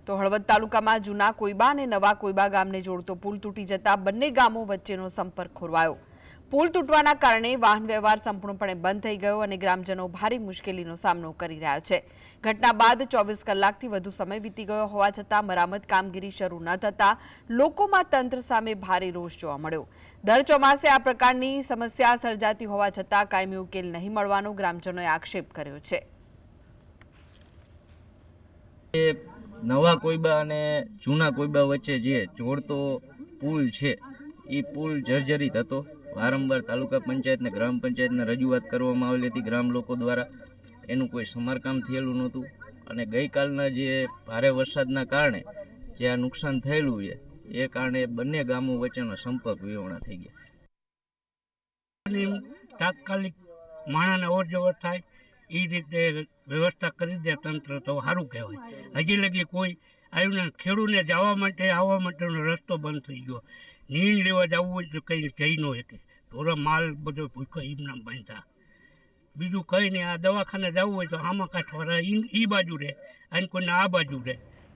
તો હળવદ તાલુકામાં જૂના કોઈબા અને નવા કોઈબા ગામને જોડતો પુલ તૂટી જતા બંને ગામો વચ્ચેનો સંપર્ક ખોરવાયો। પુલ તૂટવાના કારણે વાહન વ્યવહાર સંપૂર્ણપણે બંધ થઈ ગયો અને ગ્રામજનો ભારે મુશ્કેલીનો સામનો કરી રહ્યા છે। ઘટના બાદ 24 કલાકથી વધુ સમય વીતી ગયો હોવા છતાં મરામત કામગીરી શરૂ ન થતા લોકોમાં તંત્ર સામે ભારે રોષ જોવા મળ્યો। દર ચોમાસે આ પ્રકારની સમસ્યા સર્જાતી હોવા છતાં કાયમી ઉકેલ નહીં મળવાનો ગ્રામજનોએ આક્ષેપ કર્યો છે। નવા કોઈબા અને જૂના કોઈબા વચ્ચે જે જોડતો પુલ છે એ પુલ જર્જરિત હતો। વારંવાર તાલુકા પંચાયત ને ગ્રામ પંચાયતને રજૂઆત કરવામાં આવેલી હતી ગ્રામ લોકો દ્વારા। એનું કોઈ સમારકામ થયેલું નહોતું અને ગઈકાલના જે ભારે વરસાદના કારણે જે આ નુકસાન થયેલું છે એ કારણે બંને ગામો વચ્ચેનો સંપર્ક વિહોણા થઈ ગયા। તાત્કાલિક માણસને અવર જવર થાય એ રીતે વ્યવસ્થા કરી દે તંત્ર તો સારું કહેવાય। હજી લગી કોઈ આવ્યું ને ખેડૂતને જવા માટે આવવા માટેનો રસ્તો બંધ થઈ ગયો। નીણ લેવા જવું હોય તો કંઈ જઈ ન શકે, ઢોરો માલ બધો ભૂખો એમના બાંધા। બીજું કંઈ નહીં, આ દવાખાને જવું હોય તો આમાં કાંઠવાળા એ બાજુ રહે અને કોઈને આ બાજુ રહે।